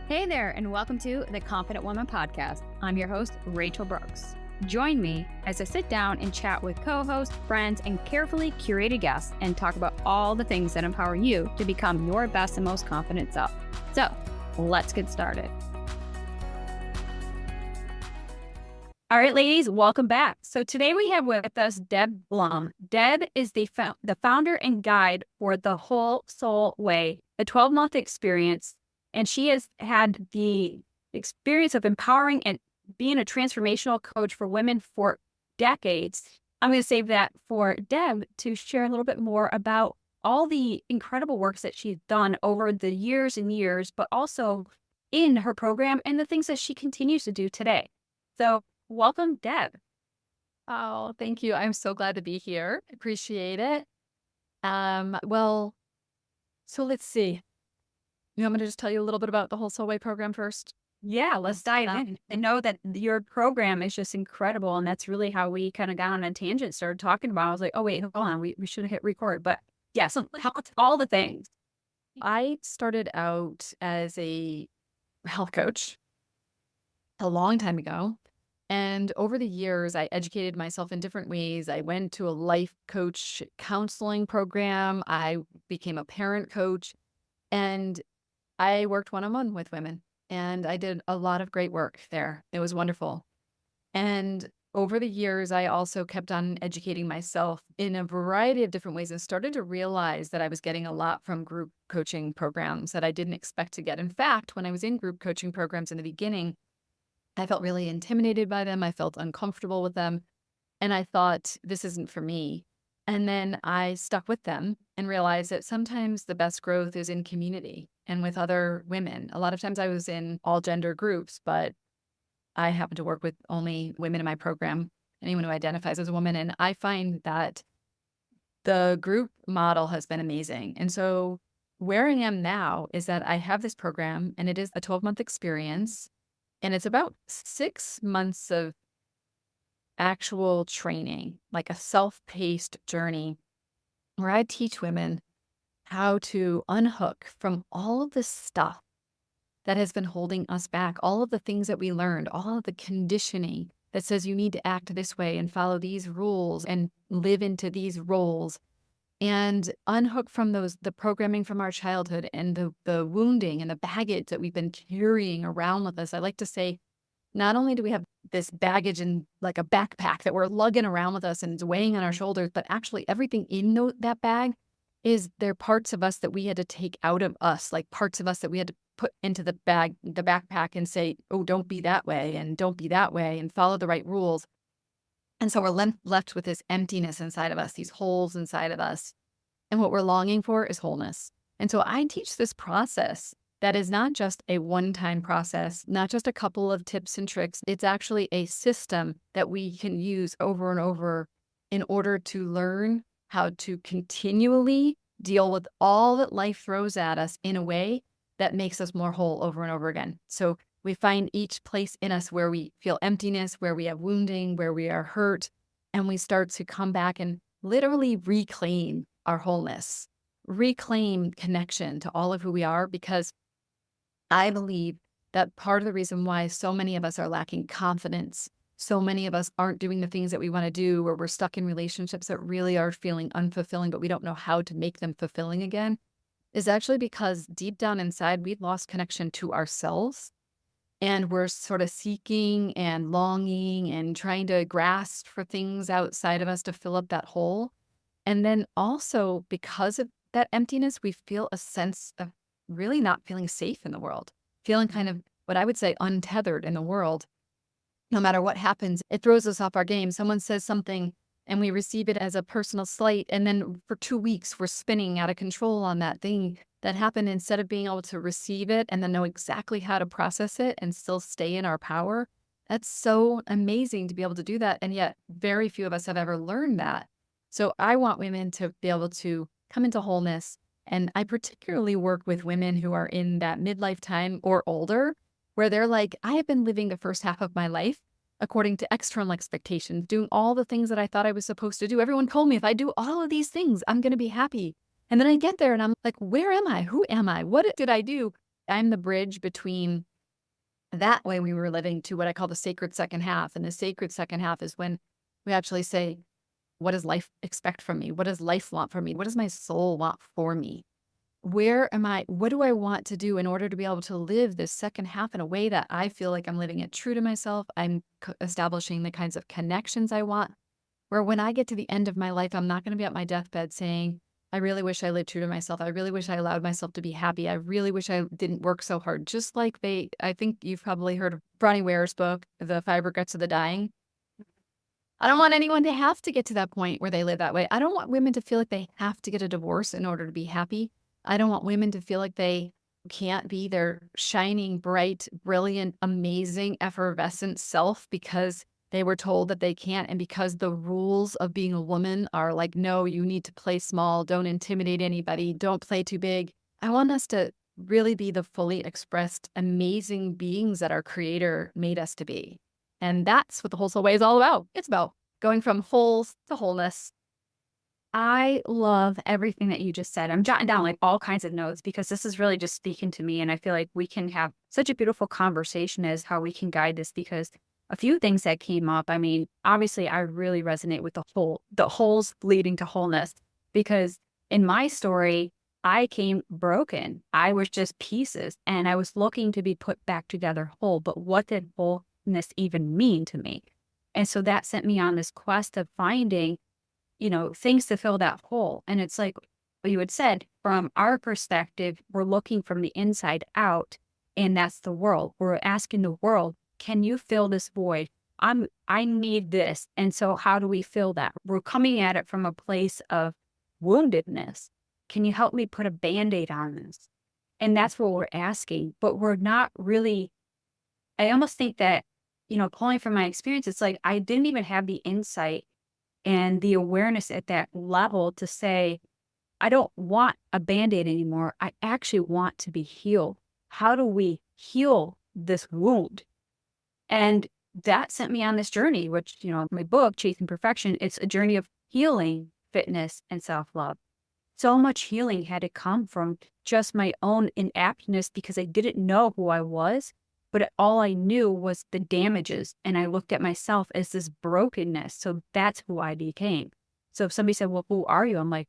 Hey there, and welcome to the Confident Woman Podcast. I'm your host, Rachel Brooks. Join me as I sit down and chat with co-hosts, friends, and carefully curated guests and talk about all the things that empower you to become your best and most confident self. So, let's get started. All right, ladies, welcome back. So today we have with us Deb Blum. Deb is the founder and guide for the Whole Soul Way, a 12-month experience. And she has had the experience of empowering and being a transformational coach for women for decades. I'm going to save that for Deb to share a little bit more about all the incredible works that she's done over the years and years, but also in her program and the things that she continues to do today. So welcome, Deb. Oh, thank you. I'm so glad to be here. Appreciate it. So let's see. You want me to just tell you a little bit about the Whole Soul Way program first? Yeah, let's dive in. I know that your program is just incredible, and that's really how we kind of got on a tangent, started talking about. I was like, oh, wait, hold on. We should have hit record. But yeah, so all the things. I started out as a health coach a long time ago. And over the years, I educated myself in different ways. I went to a life coach counseling program. I became a parent coach, and I worked one-on-one with women, and I did a lot of great work there. It was wonderful. And over the years, I also kept on educating myself in a variety of different ways and started to realize that I was getting a lot from group coaching programs that I didn't expect to get. In fact, when I was in group coaching programs in the beginning, I felt really intimidated by them. I felt uncomfortable with them. And I thought, this isn't for me. And then I stuck with them and realized that sometimes the best growth is in community and with other women. A lot of times I was in all gender groups, but I happen to work with only women in my program, anyone who identifies as a woman. And I find that the group model has been amazing. And so where I am now is that I have this program, and it is a 12-month experience. And it's about 6 months of actual training, like a self-paced journey where I teach women how to unhook from all of this stuff that has been holding us back, all of the things that we learned, all of the conditioning that says you need to act this way and follow these rules and live into these roles, and unhook from the programming from our childhood and the wounding and the baggage that we've been carrying around with us. I like to say, not only do we have this baggage in like a backpack that we're lugging around with us and it's weighing on our shoulders, but actually everything in that bag is there parts of us that we had to take out of us, like parts of us that we had to put into the backpack and say, oh, don't be that way and don't be that way and follow the right rules. And so we're left with this emptiness inside of us, these holes inside of us. And what we're longing for is wholeness. And so I teach this process that is not just a one-time process, not just a couple of tips and tricks. It's actually a system that we can use over and over in order to learn how to continually deal with all that life throws at us in a way that makes us more whole over and over again. So we find each place in us where we feel emptiness, where we have wounding, where we are hurt, and we start to come back and literally reclaim our wholeness, reclaim connection to all of who we are, because I believe that part of the reason why so many of us are lacking confidence, so many of us aren't doing the things that we want to do, or we're stuck in relationships that really are feeling unfulfilling, but we don't know how to make them fulfilling again, is actually because deep down inside, we've lost connection to ourselves. And we're sort of seeking and longing and trying to grasp for things outside of us to fill up that hole. And then also, because of that emptiness, we feel a sense of really not feeling safe in the world, feeling kind of what I would say untethered in the world. No matter what happens, it throws us off our game. Someone says something and we receive it as a personal slight. And then for 2 weeks, we're spinning out of control on that thing that happened, instead of being able to receive it and then know exactly how to process it and still stay in our power. That's so amazing to be able to do that. And yet very few of us have ever learned that. So I want women to be able to come into wholeness. And I particularly work with women who are in that midlife time or older, where they're like, I have been living the first half of my life according to external expectations, doing all the things that I thought I was supposed to do. Everyone told me if I do all of these things, I'm going to be happy. And then I get there and I'm like, where am I? Who am I? What did I do? I'm the bridge between that way we were living to what I call the sacred second half. And the sacred second half is when we actually say, what does life expect from me? What does life want from me? What does my soul want for me? Where am I? What do I want to do in order to be able to live this second half in a way that I feel like I'm living it true to myself? I'm establishing the kinds of connections I want, where when I get to the end of my life, I'm not going to be at my deathbed saying, I really wish I lived true to myself. I really wish I allowed myself to be happy. I really wish I didn't work so hard. Just like I think you've probably heard of Bronnie Ware's book, The Five Regrets of the Dying. I don't want anyone to have to get to that point where they live that way. I don't want women to feel like they have to get a divorce in order to be happy. I don't want women to feel like they can't be their shining, bright, brilliant, amazing, effervescent self because they were told that they can't. And because the rules of being a woman are like, no, you need to play small, don't intimidate anybody, don't play too big. I want us to really be the fully expressed, amazing beings that our creator made us to be. And that's what the Whole Soul Way is all about. It's about going from wholes to wholeness. I love everything that you just said. I'm jotting down like all kinds of notes because this is really just speaking to me. And I feel like we can have such a beautiful conversation as how we can guide this because a few things that came up. I mean, obviously I really resonate with the holes leading to wholeness because in my story, I came broken. I was just pieces and I was looking to be put back together whole. But what did wholeness even mean to me? And so that sent me on this quest of finding things to fill that hole. And it's like what you had said, from our perspective, we're looking from the inside out, and that's the world. We're asking the world, can you fill this void? I need this. And so how do we fill that? We're coming at it from a place of woundedness. Can you help me put a Band-Aid on this? And that's what we're asking, but we're not really, I almost think that, pulling from my experience, it's like I didn't even have the insight and the awareness at that level to say, I don't want a Band-Aid anymore. I actually want to be healed. How do we heal this wound? And that sent me on this journey, which, my book, Chasing Perfection, it's a journey of healing, fitness, and self-love. So much healing had to come from just my own inaptness because I didn't know who I was, but all I knew was the damages. And I looked at myself as this brokenness. So that's who I became. So if somebody said, well, who are you? I'm like,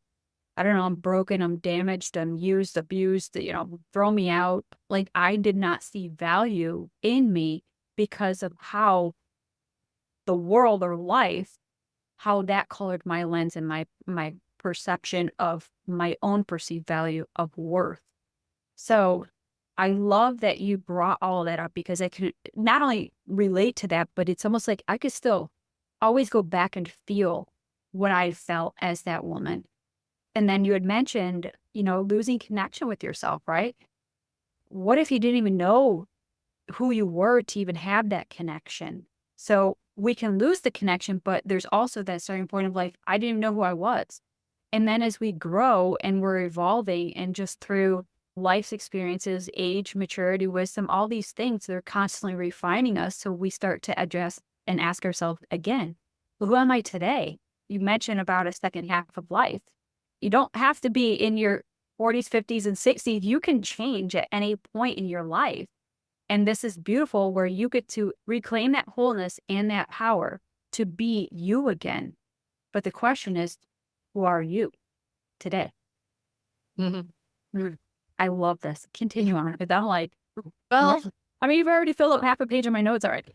I don't know. I'm broken. I'm damaged. I'm used, abused, throw me out. Like I did not see value in me because of how the world or life, how that colored my lens and my perception of my own perceived value of worth. So I love that you brought all of that up because I can not only relate to that, but it's almost like I could still always go back and feel what I felt as that woman. And then you had mentioned, losing connection with yourself, right? What if you didn't even know who you were to even have that connection? So we can lose the connection, but there's also that starting point of like, I didn't even know who I was. And then as we grow and we're evolving and just through life's experiences, age, maturity, wisdom, all these things, they're constantly refining us. So we start to address and ask ourselves again, well, who am I today? You mentioned about a second half of life. You don't have to be in your 40s, 50s, and 60s. You can change at any point in your life. And this is beautiful where you get to reclaim that wholeness and that power to be you again. But the question is, who are you today? Mm-hmm. I love this. Continue on because I'm like, Well, I mean, you've already filled up half a page of my notes already.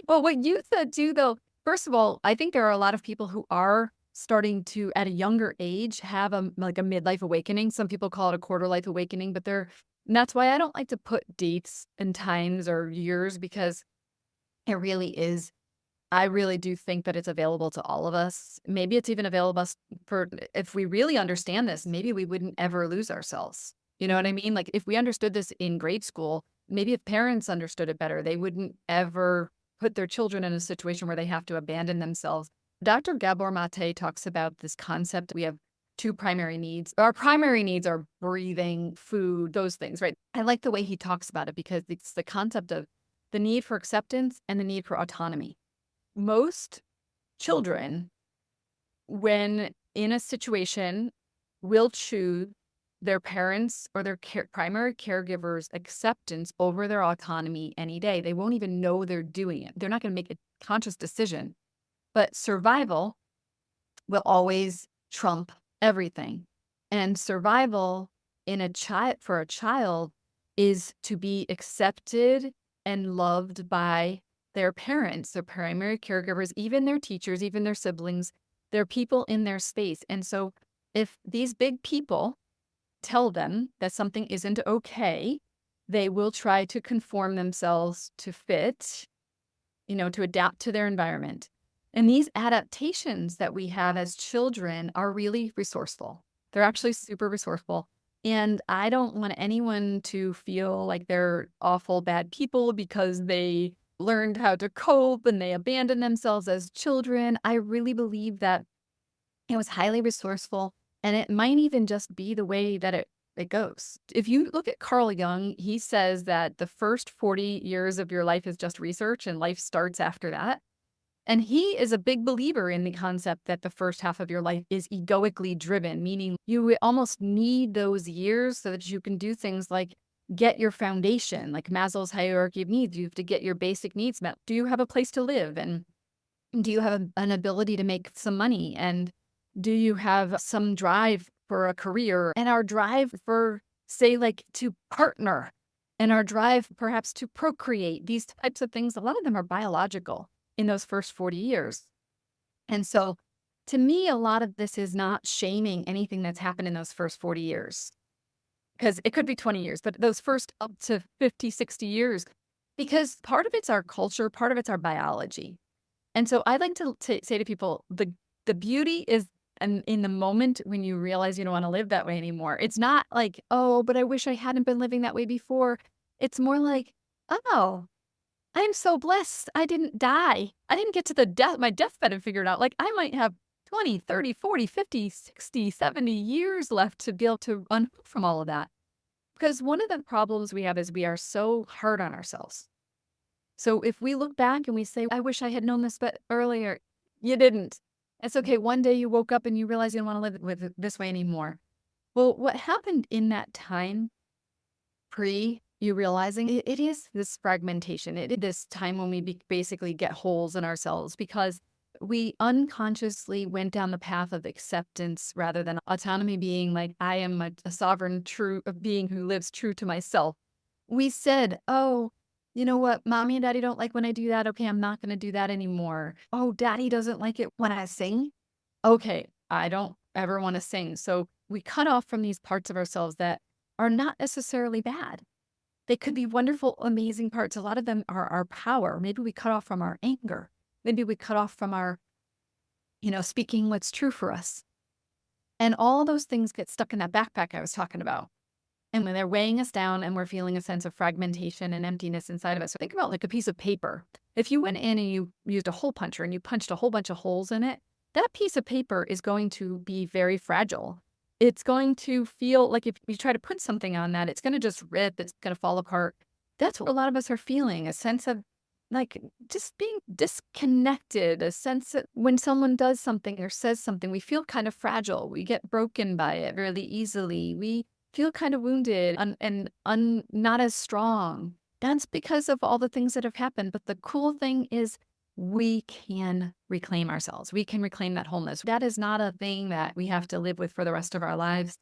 well, what you said too, though, first of all, I think there are a lot of people who are starting to, at a younger age, have a midlife awakening. Some people call it a quarter life awakening, but and that's why I don't like to put dates and times or years because it really is. I really do think that it's available to all of us. Maybe it's even available for, if we really understand this, maybe we wouldn't ever lose ourselves. You know what I mean? Like if we understood this in grade school, maybe if parents understood it better, they wouldn't ever put their children in a situation where they have to abandon themselves. Dr. Gabor Mate talks about this concept. We have two primary needs. Our primary needs are breathing, food, those things, right? I like the way he talks about it because it's the concept of the need for acceptance and the need for autonomy. Most children, when in a situation, will choose their parents or their primary caregiver's acceptance over their autonomy any day. They won't even know they're doing it. They're not going to make a conscious decision. But survival will always trump everything. And survival for a child is to be accepted and loved by their parents, their primary caregivers, even their teachers, even their siblings, their people in their space. And so if these big people tell them that something isn't okay, they will try to conform themselves to fit, to adapt to their environment. And these adaptations that we have as children are really resourceful. They're actually super resourceful. And I don't want anyone to feel like they're awful bad people because they learned how to cope and they abandoned themselves as children. I really believe that it was highly resourceful, and it might even just be the way that it goes. If you look at Carl Jung, he says that the first 40 years of your life is just research and life starts after that. And he is a big believer in the concept that the first half of your life is egoically driven, meaning you almost need those years so that you can do things like get your foundation, like Maslow's hierarchy of needs. You have to get your basic needs met. Do you have a place to live? And do you have an ability to make some money? And do you have some drive for a career? And our drive for, say, like to partner, and our drive perhaps to procreate, these types of things, a lot of them are biological in those first 40 years. And so to me, a lot of this is not shaming anything that's happened in those first 40 years, because it could be 20 years, but those first up to 50, 60 years, because part of it's our culture, part of it's our biology. And so I like to say to people, the beauty is in the moment when you realize you don't want to live that way anymore. It's not like, oh, but I wish I hadn't been living that way before. It's more like, oh, I'm so blessed I didn't die. I didn't get to my deathbed and figure it out. Like I might have 20, 30, 40, 50, 60, 70 years left to be able to unhook from all of that. Because one of the problems we have is we are so hard on ourselves. So if we look back and we say, I wish I had known this but earlier, you didn't. It's okay. One day you woke up and you realized you don't want to live with this way anymore. Well, what happened in that time, pre you realizing it is this fragmentation. It is this time when we basically get holes in ourselves because we unconsciously went down the path of acceptance rather than autonomy, being like, I am a sovereign true being who lives true to myself. We said, oh, you know what? Mommy and daddy don't like when I do that. Okay, I'm not going to do that anymore. Oh, daddy doesn't like it when I sing. Okay, I don't ever want to sing. So we cut off from these parts of ourselves that are not necessarily bad. They could be wonderful, amazing parts. A lot of them are our power. Maybe we cut off from our anger. Maybe we cut off from our, speaking what's true for us. And all those things get stuck in that backpack I was talking about. And when they're weighing us down and we're feeling a sense of fragmentation and emptiness inside of us, so think about like a piece of paper. If you went in and you used a hole puncher and you punched a whole bunch of holes in it, that piece of paper is going to be very fragile. It's going to feel like if you try to put something on that, it's going to just rip, it's going to fall apart. That's what a lot of us are feeling, a sense of like just being disconnected, a sense that when someone does something or says something, we feel kind of fragile. We get broken by it really easily. We feel kind of wounded and not as strong. That's because of all the things that have happened. But the cool thing is we can reclaim ourselves. We can reclaim that wholeness. That is not a thing that we have to live with for the rest of our lives.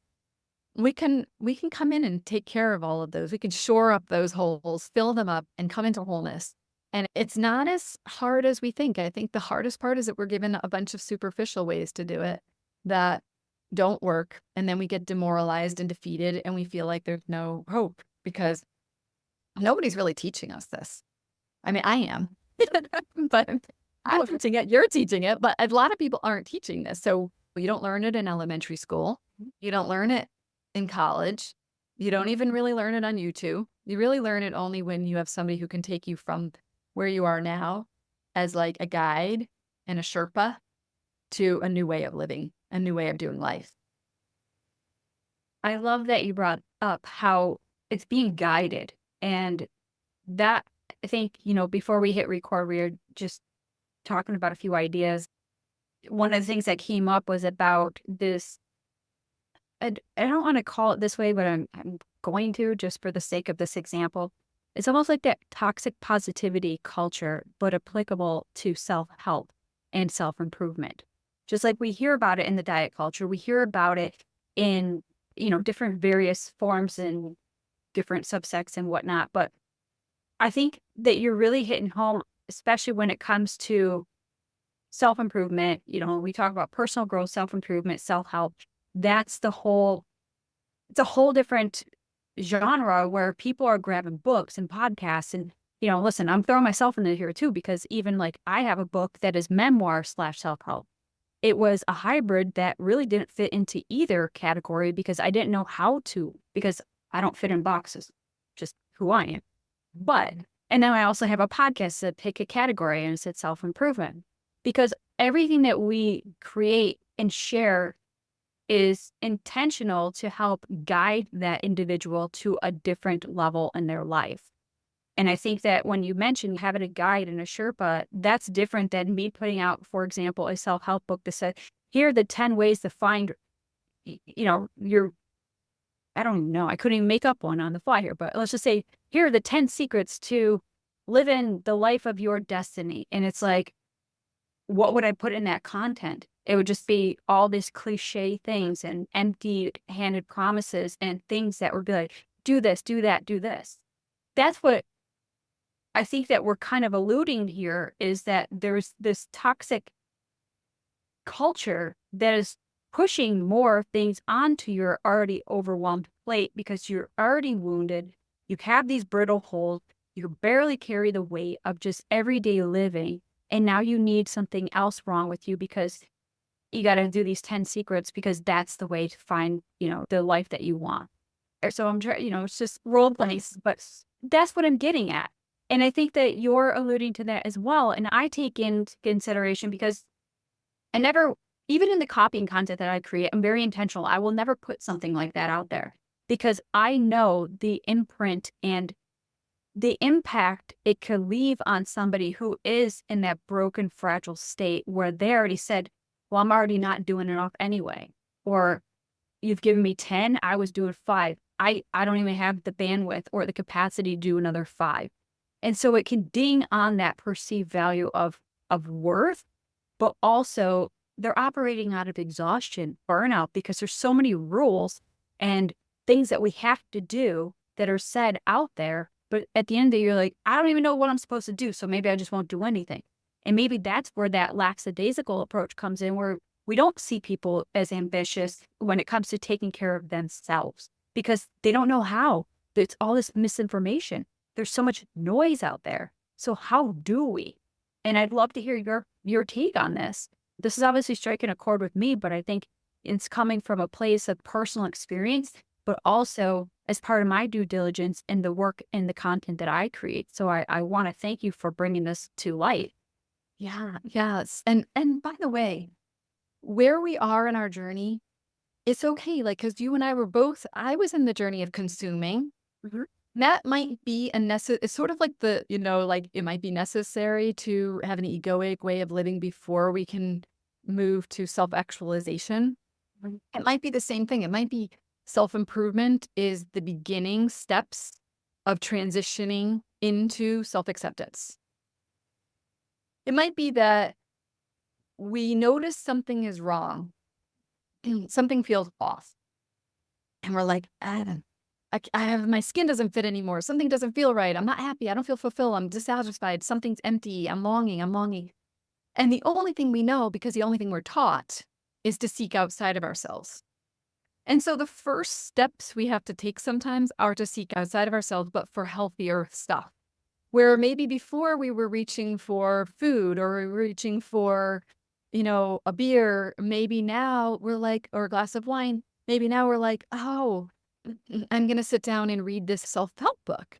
We can come in and take care of all of those. We can shore up those holes, fill them up, and come into wholeness. And it's not as hard as we think. I think the hardest part is that we're given a bunch of superficial ways to do it that don't work. And then we get demoralized and defeated and we feel like there's no hope because nobody's really teaching us this. I mean, I am, but I'm teaching it. You're teaching it, but a lot of people aren't teaching this. So you don't learn it in elementary school. You don't learn it in college. You don't even really learn it on YouTube. You really learn it only when you have somebody who can take you from where you are now as like a guide and a Sherpa to a new way of living, a new way of doing life. I love that you brought up how it's being guided. And that, I think, before we hit record, we were just talking about a few ideas. One of the things that came up was about this I don't want to call it this way, but I'm going to just for the sake of this example. It's almost like that toxic positivity culture, but applicable to self-help and self-improvement. Just like we hear about it in the diet culture, we hear about it in, different various forms and different subsects and whatnot. But I think that you're really hitting home, especially when it comes to self-improvement. We talk about personal growth, self-improvement, self-help. That's it's a whole different genre where people are grabbing books and podcasts and, listen, I'm throwing myself into here too, because even like I have a book that is memoir / self-help. It was a hybrid that really didn't fit into either category because I didn't know how to, because I don't fit in boxes, just who I am. But, and then I also have a podcast that pick a category and it said self-improvement, because everything that we create and share is intentional to help guide that individual to a different level in their life. And I think that when you mention having a guide and a Sherpa, that's different than me putting out, for example, a self-help book that said, here are the 10 ways to find, your, I don't even know, I couldn't even make up one on the fly here, but let's just say, here are the 10 secrets to living the life of your destiny. And it's like, what would I put in that content? It would just be all these cliche things and empty-handed promises and things that would be like, do this, do that, do this. That's what I think that we're kind of alluding here, is that there's this toxic culture that is pushing more things onto your already overwhelmed plate because you're already wounded. You have these brittle holes. You barely carry the weight of just everyday living. And now you need something else wrong with you because you got to do these 10 secrets because that's the way to find, the life that you want. So I'm trying, it's just role plays, but that's what I'm getting at. And I think that you're alluding to that as well. And I take into consideration because I never, even in the copying content that I create, I'm very intentional. I will never put something like that out there because I know the imprint and the impact it could leave on somebody who is in that broken, fragile state where they already said, well, I'm already not doing enough anyway. Or you've given me 10, I was doing 5. I don't even have the bandwidth or the capacity to do another 5. And so it can ding on that perceived value of worth, but also they're operating out of exhaustion, burnout, because there's so many rules and things that we have to do that are said out there. But at the end of the day, you're like, I don't even know what I'm supposed to do. So maybe I just won't do anything. And maybe that's where that lackadaisical approach comes in, where we don't see people as ambitious when it comes to taking care of themselves because they don't know how. It's all this misinformation. There's so much noise out there. So how do we? And I'd love to hear your take on this. This is obviously striking a chord with me, but I think it's coming from a place of personal experience, but also as part of my due diligence in the work and the content that I create. So I want to thank you for bringing this to light. Yeah, yes. And by the way, where we are in our journey, it's okay. Like, because you and I were both, I was in the journey of consuming. Mhm. That might be it's sort of like like it might be necessary to have an egoic way of living before we can move to self-actualization. Mhm. It might be the same thing. It might be self-improvement is the beginning steps of transitioning into self-acceptance. It might be that we notice something is wrong, something feels off, and we're like, I have my skin doesn't fit anymore. Something doesn't feel right. I'm not happy. I don't feel fulfilled. I'm dissatisfied. Something's empty. I'm longing. I'm longing. And the only thing we know, because the only thing we're taught, is to seek outside of ourselves. And so the first steps we have to take sometimes are to seek outside of ourselves, but for healthier stuff. Where maybe before we were reaching for food or we were reaching for, a beer, maybe now we're like, or a glass of wine, maybe now we're like, oh, I'm going to sit down and read this self-help book.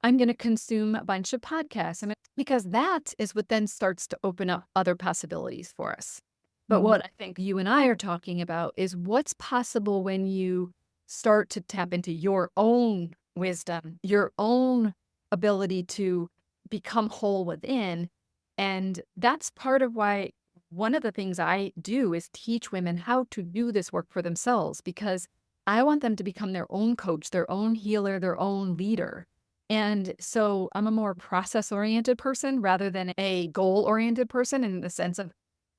I'm going to consume a bunch of podcasts. Because that is what then starts to open up other possibilities for us. But what I think you and I are talking about is what's possible when you start to tap into your own wisdom, your own ability to become whole within. And that's part of why one of the things I do is teach women how to do this work for themselves, because I want them to become their own coach, their own healer, their own leader. And so I'm a more process-oriented person rather than a goal-oriented person, in the sense of,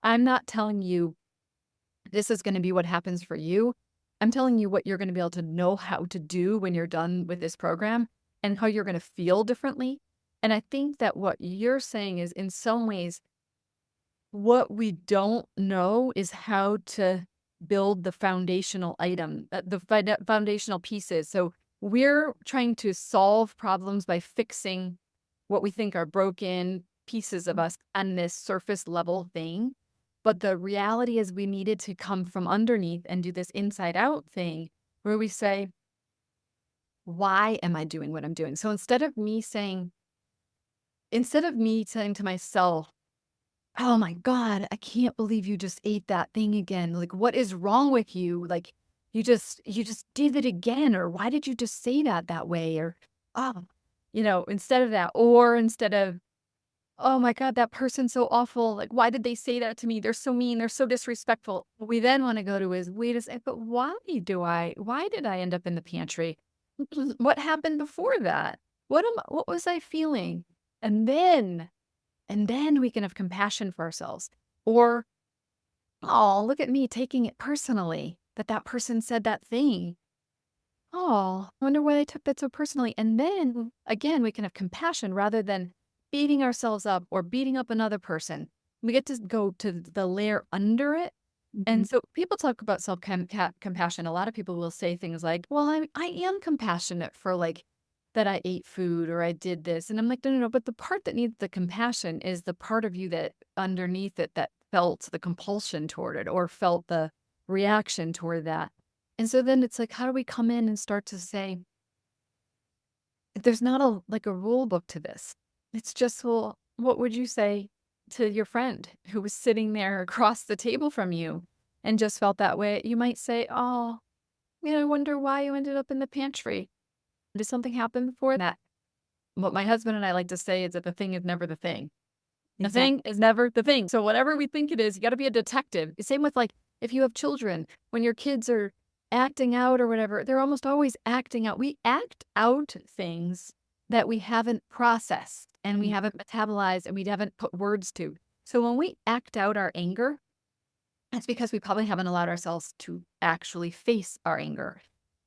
I'm not telling you this is going to be what happens for you. I'm telling you what you're going to be able to know how to do when you're done with this program, and how you're going to feel differently. And I think that what you're saying is, in some ways, what we don't know is how to build the foundational item, foundational pieces. So we're trying to solve problems by fixing what we think are broken pieces of us on this surface level thing. But the reality is, we needed to come from underneath and do this inside out thing where we say, why am I doing what I'm doing? So instead of me saying to myself, oh my God, I can't believe you just ate that thing again. Like, what is wrong with you? Like, you just did it again. Or why did you just say that way? Or, oh, instead of that, or instead of, oh my God, that person's so awful. Like, why did they say that to me? They're so mean. They're so disrespectful. What we then want to go to is, wait a second, but why did I end up in the pantry? What happened before that? What was I feeling? And then we can have compassion for ourselves. Or, oh, look at me taking it personally that person said that thing. Oh, I wonder why they took that so personally. And then again, we can have compassion rather than beating ourselves up or beating up another person. We get to go to the layer under it. And so people talk about self-compassion. A lot of people will say things like, well, I am compassionate for, like, that I ate food or I did this. And I'm like, no. But the part that needs the compassion is the part of you that underneath it that felt the compulsion toward it or felt the reaction toward that. And so then it's like, how do we come in and start to say, there's not a rule book to this. It's just, well, what would you say to your friend who was sitting there across the table from you and just felt that way? You might say, oh, I wonder why you ended up in the pantry. Did something happen before that? What my husband and I like to say is that the thing is never the thing. The thing is never the thing. So whatever we think it is, you got to be a detective. Same with, like, if you have children, when your kids are acting out or whatever, they're almost always acting out. We act out things that we haven't processed and we haven't metabolized and we haven't put words to. So when we act out our anger, it's because we probably haven't allowed ourselves to actually face our anger,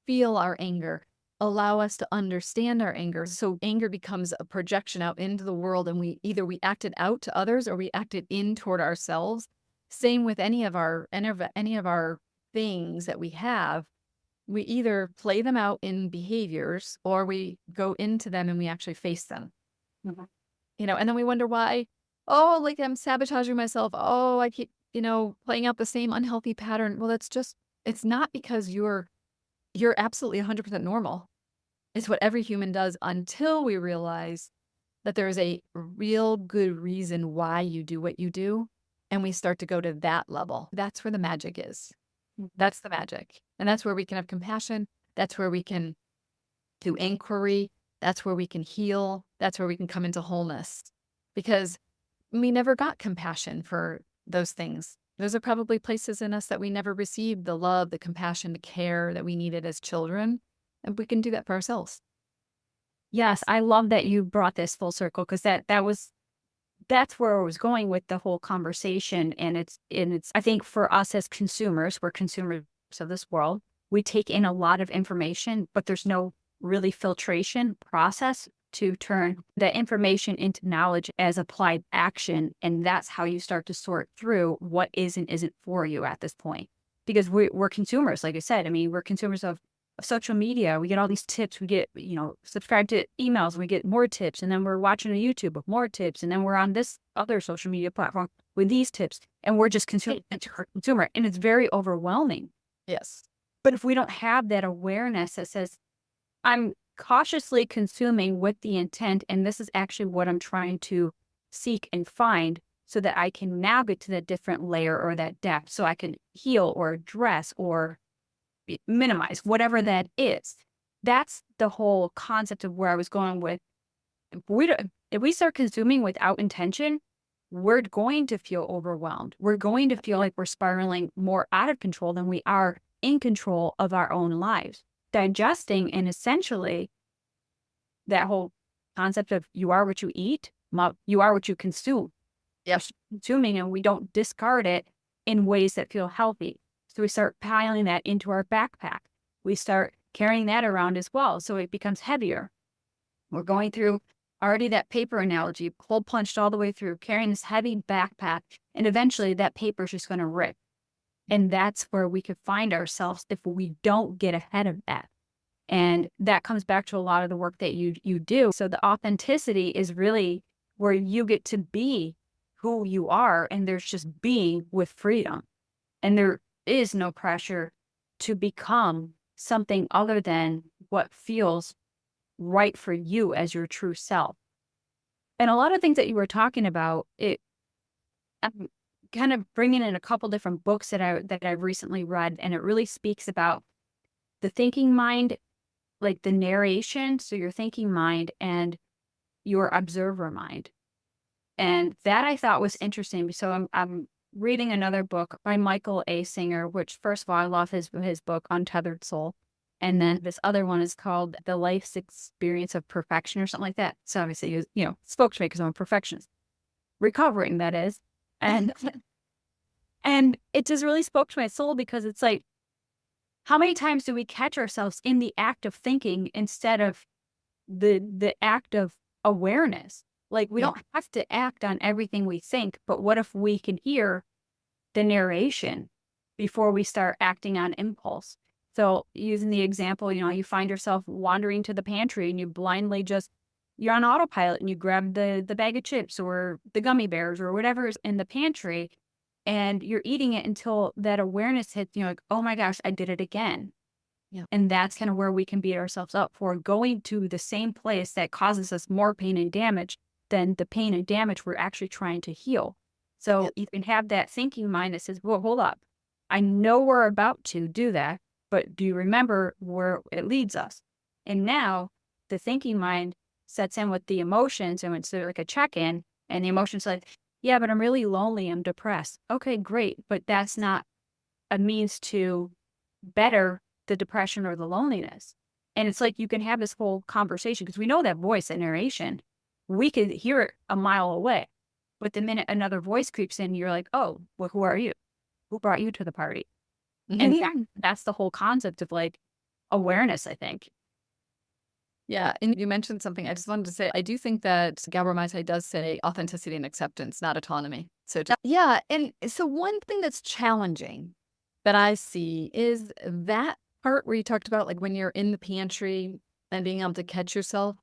feel our anger, allow us to understand our anger. So anger becomes a projection out into the world, and we act it out to others or we act it in toward ourselves. Same with any of our things that we have. We either play them out in behaviors or we go into them and we actually face them. Mhm. And then we wonder why, oh, like, I'm sabotaging myself. Oh, I keep, playing out the same unhealthy pattern. Well, it's not because you're absolutely 100% normal. It's what every human does until we realize that there is a real good reason why you do what you do. And we start to go to that level. That's where the magic is. That's the magic. And that's where we can have compassion. That's where we can do inquiry. That's where we can heal. That's where we can come into wholeness. Because we never got compassion for those things. Those are probably places in us that we never received the love, the compassion, the care that we needed as children. And we can do that for ourselves. Yes, I love that you brought this full circle, because that's where I was going with the whole conversation. And it's I think for us as consumers, we're consumers of this world. We take in a lot of information, but there's no really filtration process to turn the information into knowledge as applied action. And that's how you start to sort through what is and isn't for you at this point. Because we're consumers, like I said. I mean, we're consumers of social media. We get all these tips. We get, subscribe to emails. We get more tips. And then we're watching a YouTube with more tips. And then we're on this other social media platform with these tips. And we're just consumer. And it's very overwhelming. Yes. But if we don't have that awareness that says, I'm cautiously consuming with the intent, and this is actually what I'm trying to seek and find, so that I can now get to that different layer or that depth, so I can heal or address or minimize whatever that is. That's the whole concept of where I was going with. If we start consuming without intention, we're going to feel overwhelmed. We're going to feel like we're spiraling more out of control than we are in control of our own lives. Digesting, and essentially that whole concept of you are what you eat, you are what you consume. Yep. Consuming, and we don't discard it in ways that feel healthy. So we start piling that into our backpack. We start carrying that around as well. So it becomes heavier. We're going through already that paper analogy, hole punched all the way through, carrying this heavy backpack. And eventually that paper is just going to rip. And that's where we could find ourselves if we don't get ahead of that. And that comes back to a lot of the work that you do. So the authenticity is really where you get to be who you are, and there's just being with freedom. And there is no pressure to become something other than what feels right for you as your true self. And a lot of things that you were talking about, I'm kind of bringing in a couple different books that I've recently read, and it really speaks about the thinking mind, like the narration, so your thinking mind and your observer mind. And that I thought was interesting. So I'm reading another book by Michael A. Singer, which first of all, I love his book, Untethered Soul. And then this other one is called The Life's Experience of Perfection or something like that. So obviously, spoke to me because I'm a perfectionist. Recovering, that is. And and it just really spoke to my soul, because it's like, how many times do we catch ourselves in the act of thinking instead of the act of awareness? Like, we don't have to act on everything we think, but what if we can hear the narration before we start acting on impulse? So using the example, you find yourself wandering to the pantry and you blindly you're on autopilot and you grab the bag of chips or the gummy bears or whatever is in the pantry, and you're eating it until that awareness hits, like, oh my gosh, I did it again. Yeah. And that's kind of where we can beat ourselves up for going to the same place that causes us more pain and damage than the pain and damage we're actually trying to heal. So you can have that thinking mind that says, well, hold up. I know we're about to do that, but do you remember where it leads us? And now the thinking mind sets in with the emotions, and it's like a check-in, and the emotions like, yeah, but I'm really lonely, I'm depressed. Okay, great. But that's not a means to better the depression or the loneliness. And it's like, you can have this whole conversation, because we know that voice, that narration, we could hear it a mile away. But the minute another voice creeps in, you're like, oh, well, who are you? Who brought you to the party? And that's the whole concept of like awareness, I think. Yeah. And you mentioned something. I just wanted to say, I do think that Gabor Maté does say authenticity and acceptance, not autonomy. So, yeah. And so, one thing that's challenging that I see is that part where you talked about, like, when you're in the pantry and being able to catch yourself.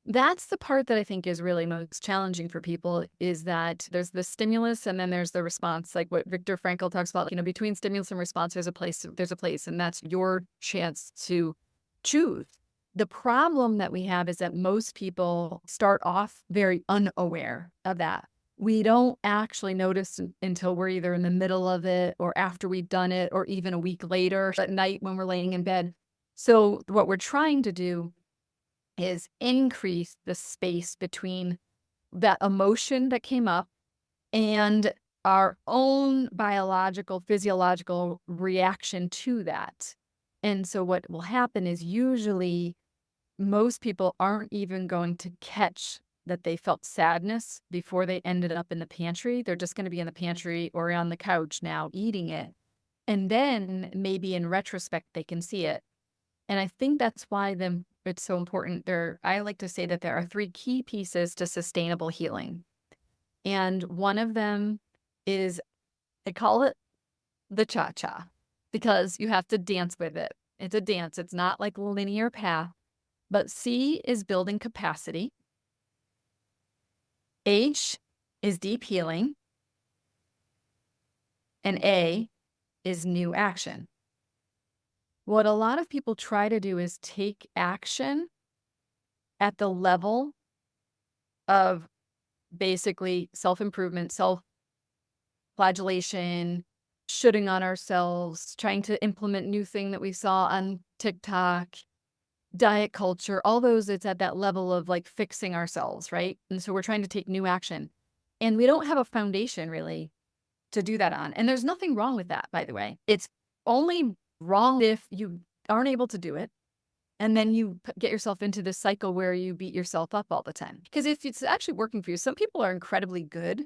That's the part that I think is really most challenging for people, is that there's the stimulus and then there's the response. Like what Viktor Frankl talks about, between stimulus and response, there's a place, and that's your chance to choose. The problem that we have is that most people start off very unaware of that. We don't actually notice until we're either in the middle of it or after we've done it, or even a week later at night when we're laying in bed. So what we're trying to do is increase the space between that emotion that came up and our own biological, physiological reaction to that. And so what will happen is, usually most people aren't even going to catch that they felt sadness before they ended up in the pantry. They're just going to be in the pantry or on the couch now eating it. And then maybe in retrospect, they can see it. And I think that's why it's so important. I like to say that there are 3 key pieces to sustainable healing. And one of them is, I call it the cha-cha, because you have to dance with it. It's a dance. It's not like a linear path. But C is building capacity. H is deep healing. And A is new action. What a lot of people try to do is take action at the level of basically self-improvement, self-flagellation, shooting on ourselves, trying to implement new thing that we saw on TikTok, diet culture, all those. It's at that level of like fixing ourselves, right? And so we're trying to take new action. And we don't have a foundation really to do that on. And there's nothing wrong with that, by the way. It's only wrong if you aren't able to do it. And then you get yourself into this cycle where you beat yourself up all the time. Because if it's actually working for you, some people are incredibly good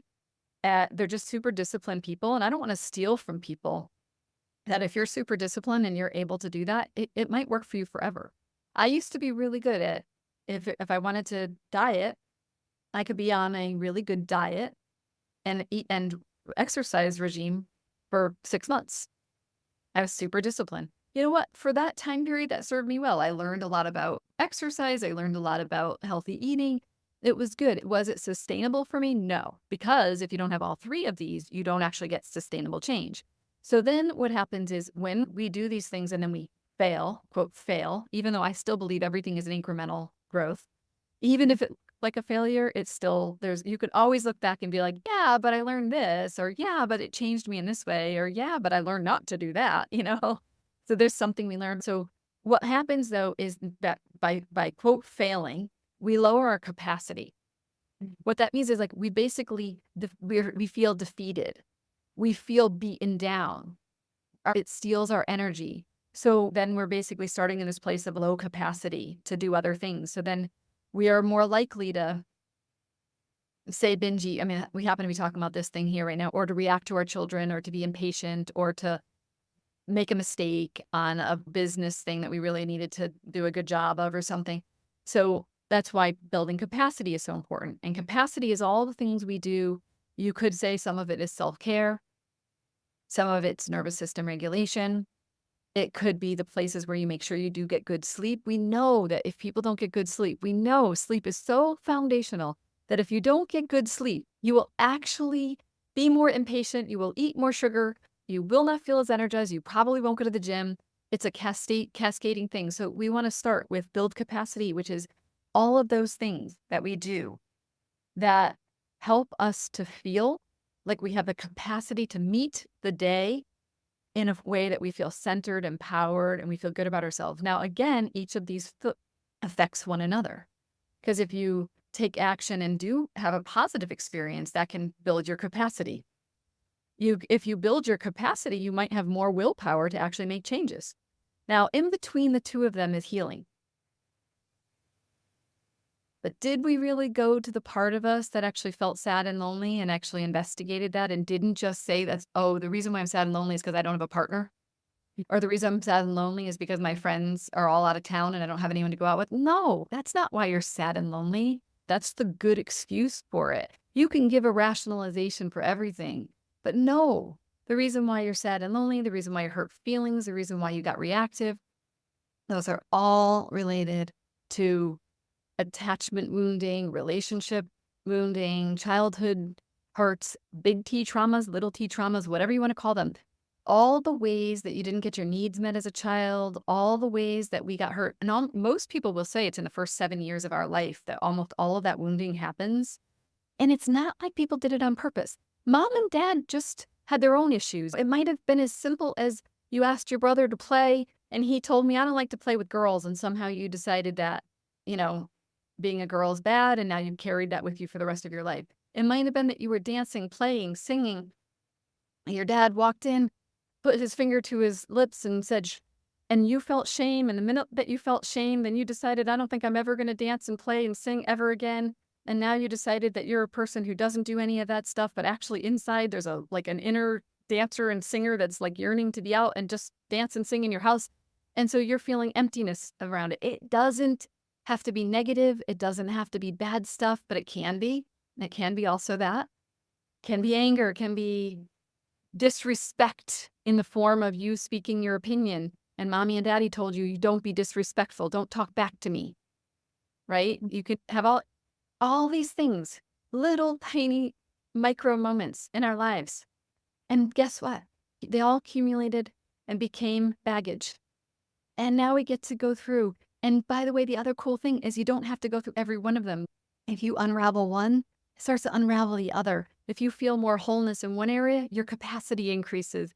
they're just super disciplined people. And I don't want to steal from people that if you're super disciplined and you're able to do that, it might work for you forever. I used to be really good at if I wanted to diet, I could be on a really good diet and eat and exercise regime for 6 months. I was super disciplined. You know what? For that time period, that served me well. I learned a lot about exercise. I learned a lot about healthy eating. It was good. Was it sustainable for me? No, because if you don't have all three of these, you don't actually get sustainable change. So then what happens is when we do these things and then we fail, quote, fail, even though I still believe everything is an incremental growth, even if it like a failure, it's still you could always look back and be like, yeah, but I learned this, or yeah, but it changed me in this way, or yeah, but I learned not to do that, So there's something we learned. So what happens though is that by quote failing, we lower our capacity. What that means is like we basically we feel defeated. We feel beaten down. It steals our energy. So then we're basically starting in this place of low capacity to do other things. So then we are more likely to say binge eat. I mean, we happen to be talking about this thing here right now, or to react to our children, or to be impatient, or to make a mistake on a business thing that we really needed to do a good job of or something. So that's why building capacity is so important. And capacity is all the things we do. You could say some of it is self-care. Some of it's nervous system regulation. It could be the places where you make sure you do get good sleep. We know that if people don't get good sleep, we know sleep is so foundational that if you don't get good sleep, you will actually be more impatient. You will eat more sugar. You will not feel as energized. You probably won't go to the gym. It's a cascading thing. So we want to start with build capacity, which is all of those things that we do that help us to feel like we have the capacity to meet the day in a way that we feel centered, empowered, and we feel good about ourselves. Now, again, each of these affects one another. Because if you take action and do have a positive experience, that can build your capacity. If you build your capacity, you might have more willpower to actually make changes. Now, in between the two of them is healing. But did we really go to the part of us that actually felt sad and lonely and actually investigated that and didn't just say that's, oh, the reason why I'm sad and lonely is because I don't have a partner? Or the reason I'm sad and lonely is because my friends are all out of town and I don't have anyone to go out with? No, that's not why you're sad and lonely. That's the good excuse for it. You can give a rationalization for everything, but no, the reason why you're sad and lonely, the reason why you hurt feelings, the reason why you got reactive, those are all related to attachment wounding, relationship wounding, childhood hurts, big T traumas, little T traumas, whatever you want to call them. All the ways that you didn't get your needs met as a child, all the ways that we got hurt. And most people will say it's in the first 7 years of our life that almost all of that wounding happens. And it's not like people did it on purpose. Mom and dad just had their own issues. It might have been as simple as you asked your brother to play and he told me, I don't like to play with girls. And somehow you decided that, being a girl is bad, and now you've carried that with you for the rest of your life. It might have been that you were dancing, playing, singing. Your dad walked in, put his finger to his lips and said, and you felt shame. And the minute that you felt shame, then you decided, I don't think I'm ever going to dance and play and sing ever again. And now you decided that you're a person who doesn't do any of that stuff, but actually inside there's an inner dancer and singer that's like yearning to be out and just dance and sing in your house. And so you're feeling emptiness around it. It doesn't have to be negative. It doesn't have to be bad stuff, but it can be. It can be also that. It can be anger. It can be disrespect in the form of you speaking your opinion. And mommy and daddy told you, don't be disrespectful. Don't talk back to me. Right? You could have all these things, little tiny micro moments in our lives. And guess what? They all accumulated and became baggage. And now we get to go through. And by the way, the other cool thing is you don't have to go through every one of them. If you unravel one, it starts to unravel the other. If you feel more wholeness in one area, your capacity increases.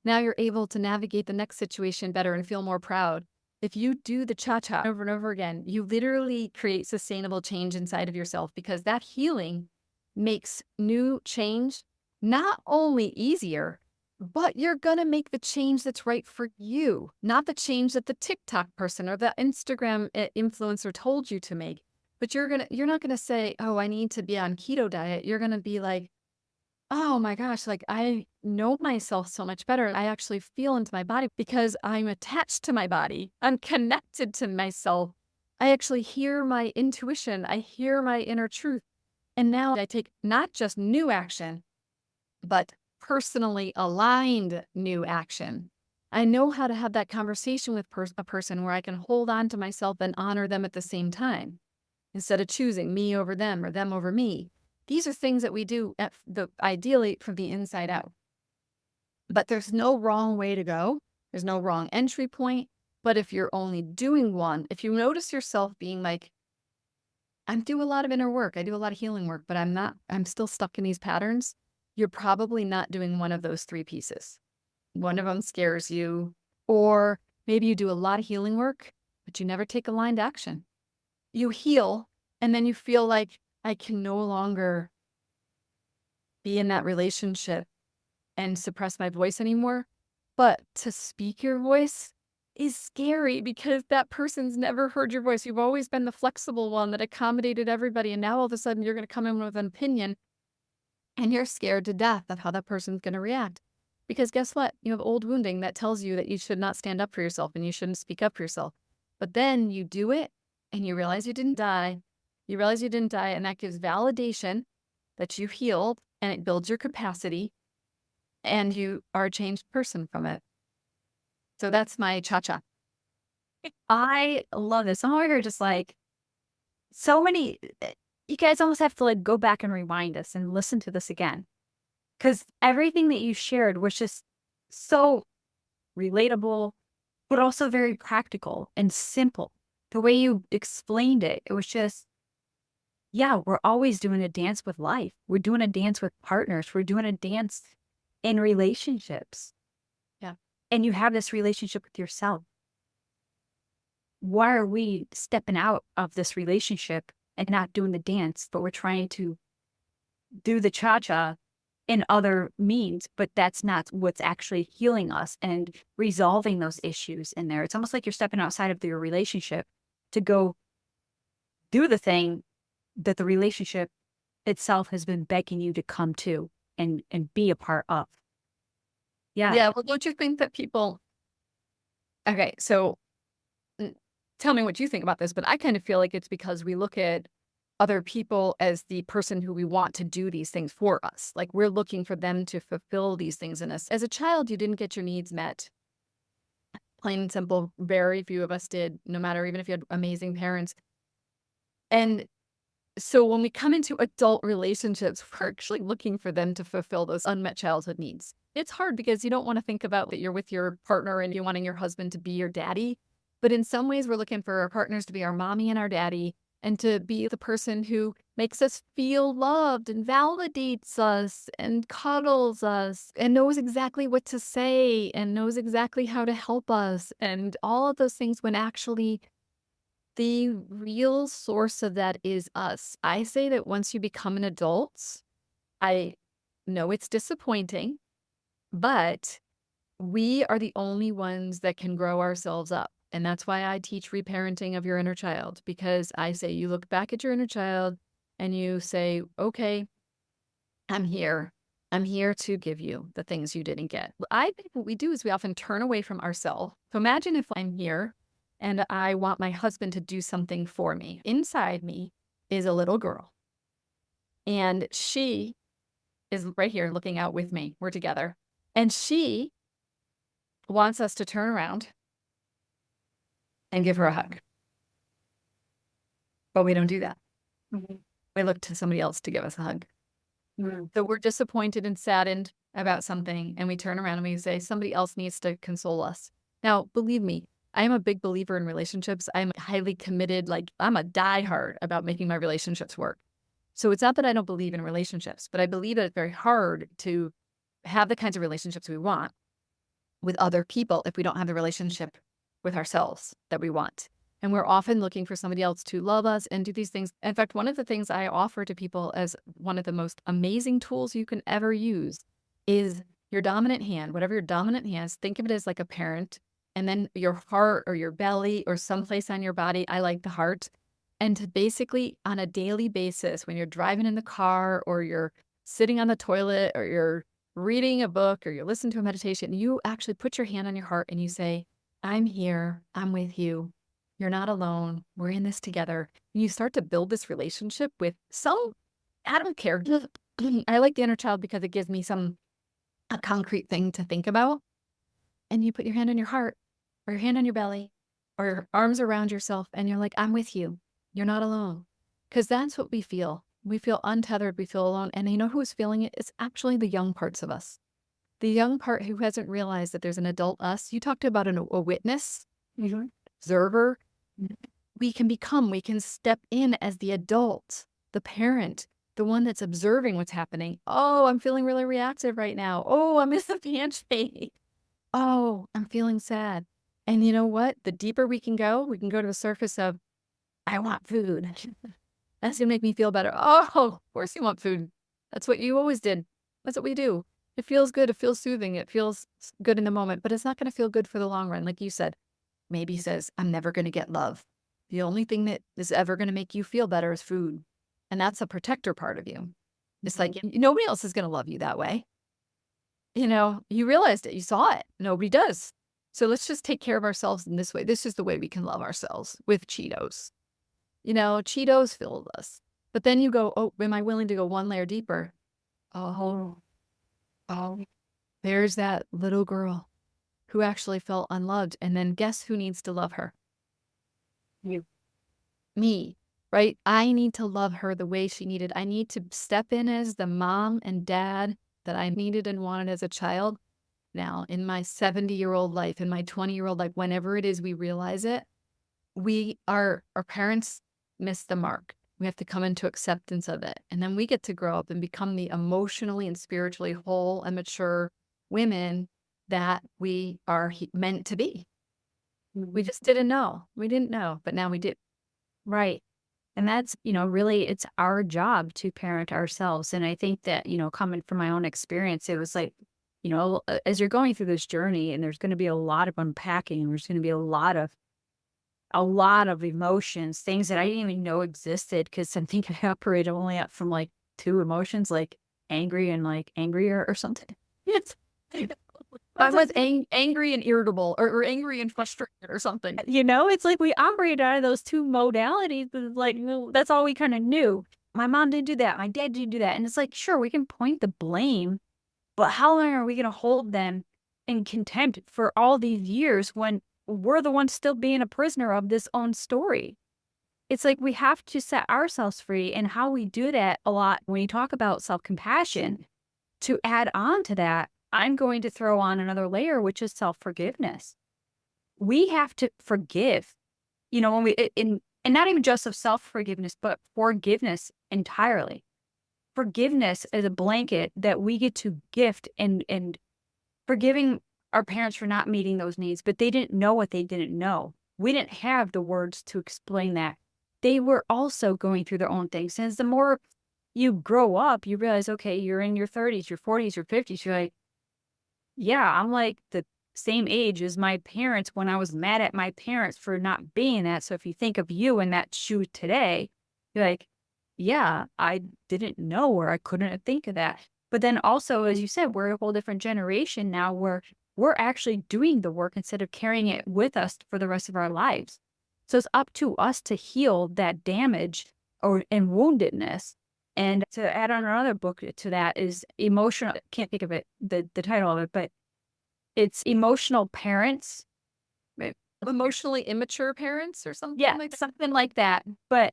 Now you're able to navigate the next situation better and feel more proud. If you do the cha-cha over and over again, you literally create sustainable change inside of yourself because that healing makes new change not only easier, but you're going to make the change that's right for you, not the change that the TikTok person or the Instagram influencer told you to make. But you're not going to say, "Oh, I need to be on keto diet." You're going to be like, "Oh my gosh, like I know myself so much better. I actually feel into my body because I'm attached to my body. I'm connected to myself. I actually hear my intuition. I hear my inner truth. And now I take not just new action, but personally aligned new action. I know how to have that conversation with a person where I can hold on to myself and honor them at the same time instead of choosing me over them or them over me. These are things that we do ideally from the inside out. But there's no wrong way to go. There's no wrong entry point. But if you're only doing one, if you notice yourself being like, I do a lot of inner work, I do a lot of healing work, but I'm still stuck in these patterns, you're probably not doing one of those three pieces. One of them scares you, or maybe you do a lot of healing work, but you never take aligned action. You heal, and then you feel like I can no longer be in that relationship and suppress my voice anymore. But to speak your voice is scary because that person's never heard your voice. You've always been the flexible one that accommodated everybody. And now all of a sudden you're going to come in with an opinion and you're scared to death of how that person's going to react. Because guess what? You have old wounding that tells you that you should not stand up for yourself and you shouldn't speak up for yourself. But then you do it and you realize you didn't die. You realize you didn't die, and that gives validation that you healed, and it builds your capacity, and you are a changed person from it. So that's my cha-cha. I love this. I'm over here just like, so many, you guys almost have to like go back and rewind this and listen to this again. Because everything that you shared was just so relatable, but also very practical and simple. The way you explained it, it was just, yeah, we're always doing a dance with life. We're doing a dance with partners. We're doing a dance in relationships. Yeah. And you have this relationship with yourself. Why are we stepping out of this relationship and not doing the dance, but we're trying to do the cha-cha in other means, but that's not what's actually healing us and resolving those issues in there. It's almost like you're stepping outside of your relationship to go do the thing that the relationship itself has been begging you to come to and be a part of. Yeah. Yeah. Well, don't you think that people, okay, so tell me what you think about this, but I kind of feel like it's because we look at other people as the person who we want to do these things for us. Like we're looking for them to fulfill these things in us. As a child, you didn't get your needs met. Plain and simple, very few of us did, no matter even if you had amazing parents. And so when we come into adult relationships, we're actually looking for them to fulfill those unmet childhood needs. It's hard because you don't want to think about that you're with your partner and you wanting your husband to be your daddy. But in some ways, we're looking for our partners to be our mommy and our daddy, and to be the person who makes us feel loved and validates us and cuddles us and knows exactly what to say and knows exactly how to help us and all of those things, when actually the real source of that is us. I say that once you become an adult, I know it's disappointing, but we are the only ones that can grow ourselves up. And that's why I teach reparenting of your inner child, because I say you look back at your inner child and you say, okay, I'm here. I'm here to give you the things you didn't get. I think what we do is we often turn away from ourselves. So imagine if I'm here and I want my husband to do something for me. Inside me is a little girl, and she is right here looking out with me. We're together. And she wants us to turn around and give her a hug. But we don't do that. Mm-hmm. We look to somebody else to give us a hug. Mm-hmm. So we're disappointed and saddened about something, and we turn around and we say, somebody else needs to console us. Now, believe me, I am a big believer in relationships. I'm highly committed. Like, I'm a diehard about making my relationships work. So it's not that I don't believe in relationships, but I believe that it's very hard to have the kinds of relationships we want with other people if we don't have the relationship with ourselves that we want. And we're often looking for somebody else to love us and do these things. In fact, one of the things I offer to people as one of the most amazing tools you can ever use is your dominant hand, whatever your dominant hand is, think of it as like a parent, and then your heart or your belly or someplace on your body. I like the heart. And to basically on a daily basis, when you're driving in the car or you're sitting on the toilet or you're reading a book or you're listening to a meditation, you actually put your hand on your heart and you say, I'm here. I'm with you. You're not alone. We're in this together. And you start to build this relationship with some, I don't care. I like the inner child because it gives me a concrete thing to think about. And you put your hand on your heart or your hand on your belly or your arms around yourself and you're like, I'm with you. You're not alone. Because that's what we feel. We feel untethered. We feel alone. And you know who's feeling it? It's actually the young parts of us. The young part who hasn't realized that there's an adult us. You talked about a witness, observer. We can step in as the adult, the parent, the one that's observing what's happening. Oh, I'm feeling really reactive right now. Oh, I miss the handshake. Oh, I'm feeling sad. And you know what? The deeper we can go to the surface of, I want food. That's going to make me feel better. Oh, of course you want food. That's what you always did. That's what we do. It feels good. It feels soothing. It feels good in the moment, but it's not going to feel good for the long run. Like you said, maybe says, I'm never going to get love. The only thing that is ever going to make you feel better is food. And that's a protector part of you. It's like nobody else is going to love you that way. You realized it. You saw it. Nobody does. So let's just take care of ourselves in this way. This is the way we can love ourselves, with Cheetos. Cheetos filled us. But then you go, oh, am I willing to go one layer deeper? Oh, there's that little girl who actually felt unloved. And then guess who needs to love her? You. Me, right? I need to love her the way she needed. I need to step in as the mom and dad that I needed and wanted as a child. Now, in my 70-year-old life, in my 20-year-old life, whenever it is we realize it, our parents miss the mark. We have to come into acceptance of it. And then we get to grow up and become the emotionally and spiritually whole and mature women that we are meant to be. We just didn't know. We didn't know, but now we do. Right. And that's, really it's our job to parent ourselves. And I think that, coming from my own experience, it was like, as you're going through this journey and there's going to be a lot of unpacking, there's going to be a lot of emotions, things that I didn't even know existed. Cause I think I operated only up from like two emotions, like angry and like angrier or something. Yes. I was angry and irritable or angry and frustrated or something. It's like we operated out of those two modalities, but like, that's all we kind of knew. My mom didn't do that. My dad didn't do that. And it's like, sure, we can point the blame, but how long are we going to hold them in contempt for all these years when we're the ones still being a prisoner of this own story? It's like we have to set ourselves free. And how we do that a lot when you talk about self-compassion, to add on to that, I'm going to throw on another layer, which is self-forgiveness. We have to forgive, when and not even just of self-forgiveness, but forgiveness entirely. Forgiveness is a blanket that we get to gift and forgiving our parents for not meeting those needs, but they didn't know what they didn't know. We didn't have the words to explain that. They were also going through their own things. And as the more you grow up, you realize, okay, you're in your 30s, your 40s, your 50s. You're like, yeah, I'm like the same age as my parents when I was mad at my parents for not being that. So if you think of you in that shoe today, you're like, yeah, I didn't know, or I couldn't think of that. But then also, as you said, we're a whole different generation now where we're actually doing the work instead of carrying it with us for the rest of our lives. So it's up to us to heal that damage and woundedness. And to add on another book to that is emotional, can't think of it, the title of it, but it's Emotional Parents. Emotionally immature parents or something Yeah, like that. something like that. But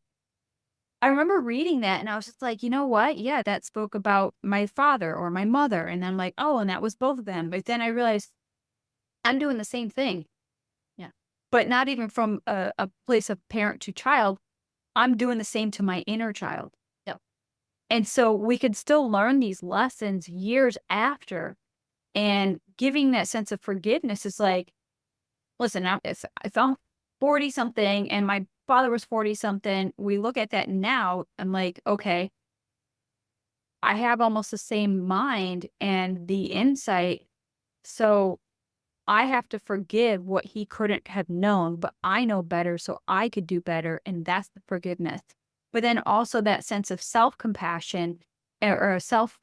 I remember reading that and I was just like, you know what? Yeah, that spoke about my father or my mother. And I'm like, oh, and that was both of them. But then I realized I'm doing the same thing. Yeah. But not even from a place of parent to child. I'm doing the same to my inner child. Yep. And so we could still learn these lessons years after. And giving that sense of forgiveness is like, listen, if I'm 40 something and my father was 40 something, we look at that now. I'm like, okay, I have almost the same mind and the insight. So I have to forgive what he couldn't have known, but I know better, so I could do better. And that's the forgiveness. But then also that sense of self compassion or self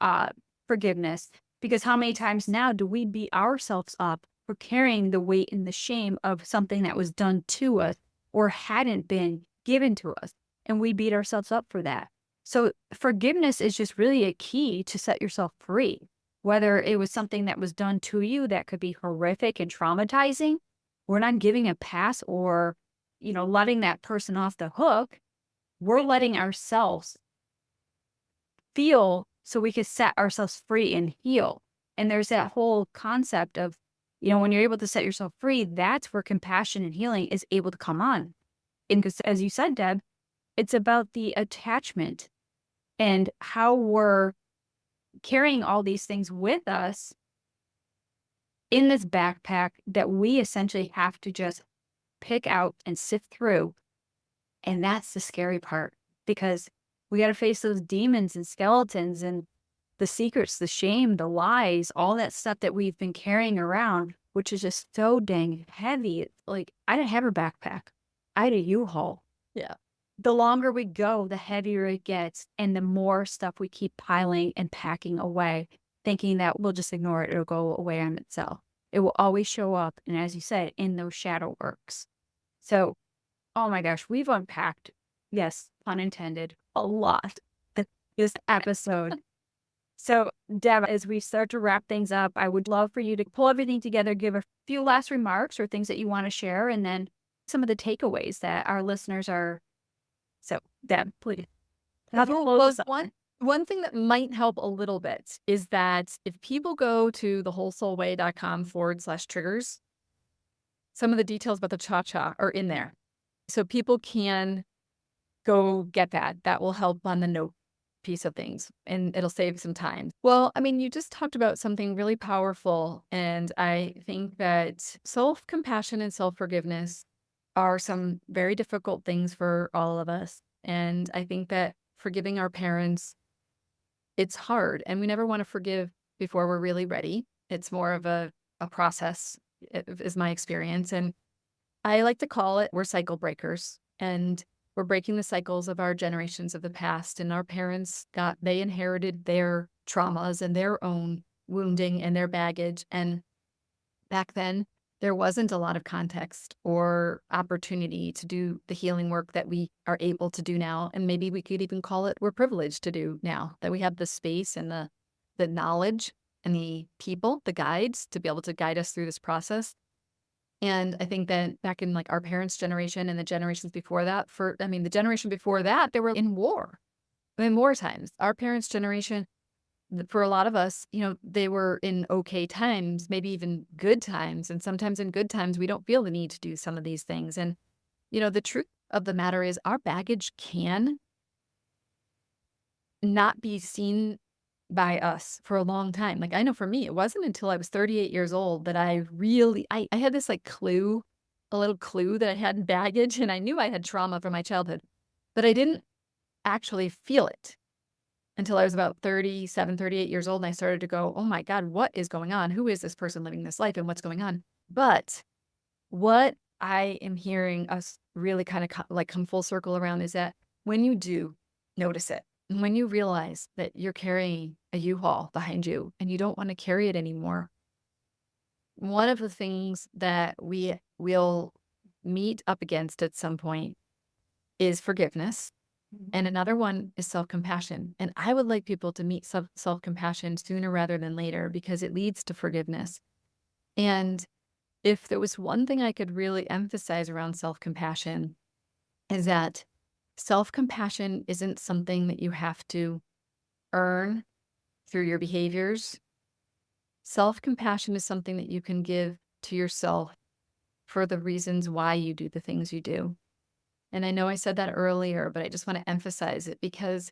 forgiveness, because how many times now do we beat ourselves up for carrying the weight and the shame of something that was done to us or hadn't been given to us? And we beat ourselves up for that. So forgiveness is just really a key to set yourself free, whether it was something that was done to you that could be horrific and traumatizing. We're not giving a pass or, letting that person off the hook. We're letting ourselves feel so we could set ourselves free and heal. And there's that whole concept of, when you're able to set yourself free, that's where compassion and healing is able to come on. And because, as you said, Deb, it's about the attachment and how we're carrying all these things with us in this backpack that we essentially have to just pick out and sift through. And that's the scary part, because we got to face those demons and skeletons and the secrets, the shame, the lies, all that stuff that we've been carrying around, which is just so dang heavy. Like, I didn't have a backpack. I had a U-Haul. Yeah. The longer we go, the heavier it gets, and the more stuff we keep piling and packing away, thinking that we'll just ignore it, it'll go away on itself. It will always show up, and as you said, in those shadow works. So, oh my gosh, we've unpacked, yes, pun intended, a lot this episode. So, Deb, as we start to wrap things up, I would love for you to pull everything together, give a few last remarks or things that you want to share, and then some of the takeaways that our listeners are. So, Deb, please. Well, one thing that might help a little bit is that if people go to thewholesoulway.com/triggers, some of the details about the cha-cha are in there. So people can go get that. That will help on the note piece of things, and it'll save some time. Well, I mean, you just talked about something really powerful, and I think that self-compassion and self-forgiveness are some very difficult things for all of us. And I think that forgiving our parents, it's hard, and we never want to forgive before we're really ready. It's more of a process, is my experience. And I like to call it, we're cycle breakers, and we're breaking the cycles of our generations of the past. And our parents they inherited their traumas and their own wounding and their baggage. And back then, there wasn't a lot of context or opportunity to do the healing work that we are able to do now. And maybe we could even call it, we're privileged to do now, that we have the space and the knowledge and the people, the guides, to be able to guide us through this process. And I think that back in like our parents' generation and the generations before that, the generation before that, they were in war, in war times. Our parents' generation, for a lot of us, they were in okay times, maybe even good times. And sometimes in good times, we don't feel the need to do some of these things. And, the truth of the matter is our baggage can not be seen by us for a long time. Like, I know for me, it wasn't until I was 38 years old that I really, I had this like clue, a little clue that I had baggage, and I knew I had trauma from my childhood, but I didn't actually feel it until I was about 37, 38 years old. And I started to go, oh my God, what is going on? Who is this person living this life and what's going on? But what I am hearing us really kind of come full circle around is that when you do notice it, and when you realize that you're carrying a U-Haul behind you and you don't want to carry it anymore, one of the things that we will meet up against at some point is forgiveness. And another one is self-compassion. And I would like people to meet self-compassion sooner rather than later, because it leads to forgiveness. And if there was one thing I could really emphasize around self-compassion, is that self-compassion isn't something that you have to earn through your behaviors. Self-compassion is something that you can give to yourself for the reasons why you do the things you do. And I know I said that earlier, but I just want to emphasize it, because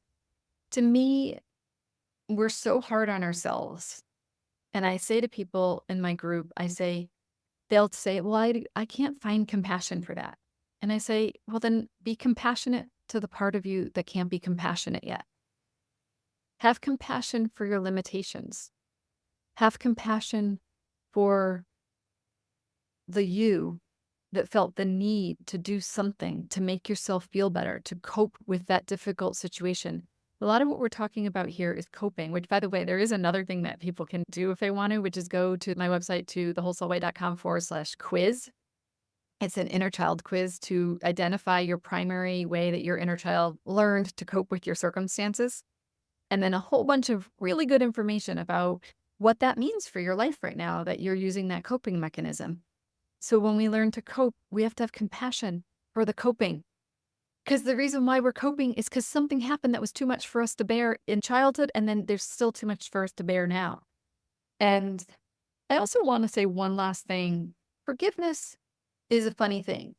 to me, we're so hard on ourselves. And I say to people in my group, they'll say, well, I can't find compassion for that. And I say, well, then be compassionate to the part of you that can't be compassionate yet. Have compassion for your limitations. Have compassion for the you that felt the need to do something to make yourself feel better, to cope with that difficult situation. A lot of what we're talking about here is coping, which, by the way, there is another thing that people can do if they want to, which is go to my website, to thewholesoulway.com/quiz. It's an inner child quiz to identify your primary way that your inner child learned to cope with your circumstances. And then a whole bunch of really good information about what that means for your life right now, that you're using that coping mechanism. So when we learn to cope, we have to have compassion for the coping. Because the reason why we're coping is because something happened that was too much for us to bear in childhood, and then there's still too much for us to bear now. And I also want to say one last thing. Forgiveness is a funny thing,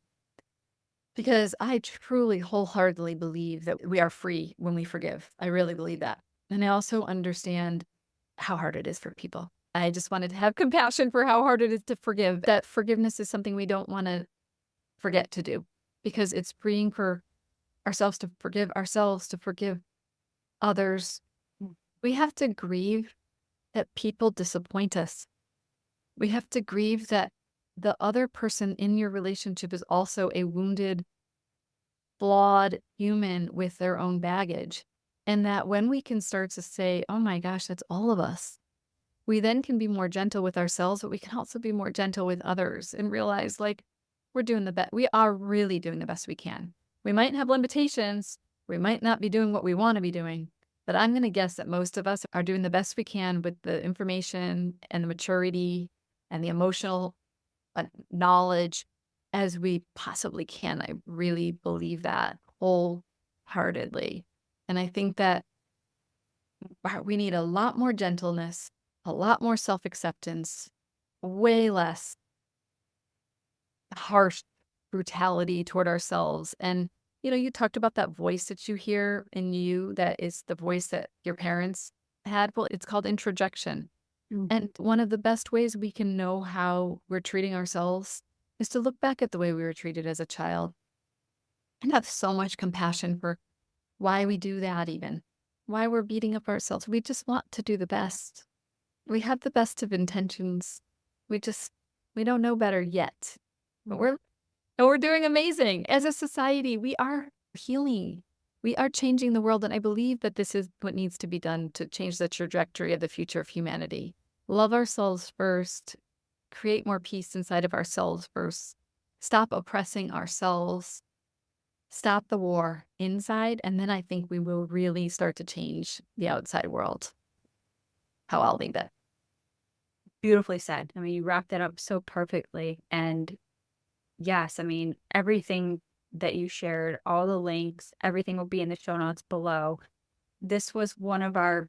because I truly wholeheartedly believe that we are free when we forgive. I really believe that. And I also understand how hard it is for people. I just wanted to have compassion for how hard it is to forgive. That forgiveness is something we don't want to forget to do, because it's freeing for ourselves, to forgive others. We have to grieve that people disappoint us. We have to grieve that the other person in your relationship is also a wounded, flawed human with their own baggage. And that when we can start to say, oh my gosh, that's all of us, we then can be more gentle with ourselves, but we can also be more gentle with others and realize, like, we're doing the best. We are really doing the best we can. We might have limitations. We might not be doing what we want to be doing, but I'm going to guess that most of us are doing the best we can with the information and the maturity and the emotional knowledge as we possibly can. I really believe that wholeheartedly. And I think that we need a lot more gentleness, a lot more self-acceptance, way less harsh brutality toward ourselves. And, you talked about that voice that you hear in you that is the voice that your parents had. Well, it's called introjection. And one of the best ways we can know how we're treating ourselves is to look back at the way we were treated as a child and have so much compassion for why we do that, even why we're beating up ourselves. We just want to do the best. We have the best of intentions. We don't know better yet, but we're doing amazing. As a society, we are healing. We are changing the world. And I believe that this is what needs to be done to change the trajectory of the future of humanity. Love ourselves first. Create more peace inside of ourselves first. Stop oppressing ourselves. Stop the war inside. And then I think we will really start to change the outside world. How I'll leave it. Beautifully said. I mean, you wrapped that up so perfectly. And yes, I mean, everything that you shared, all the links, everything will be in the show notes below. This was one of our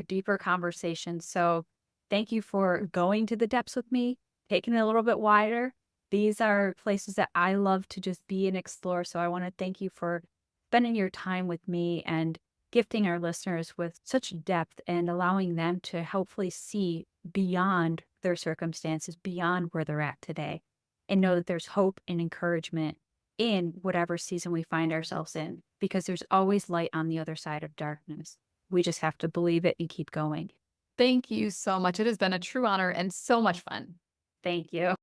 deeper conversations. So thank you for going to the depths with me, taking it a little bit wider. These are places that I love to just be and explore. So I want to thank you for spending your time with me and gifting our listeners with such depth and allowing them to hopefully see beyond their circumstances, beyond where they're at today, and know that there's hope and encouragement in whatever season we find ourselves in, because there's always light on the other side of darkness. We just have to believe it and keep going. Thank you so much. It has been a true honor and so much fun. Thank you.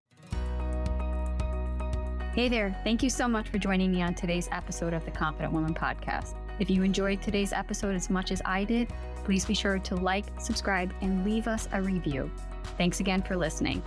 Hey there. Thank you so much for joining me on today's episode of the Confident Woman Podcast. If you enjoyed today's episode as much as I did, please be sure to like, subscribe, and leave us a review. Thanks again for listening.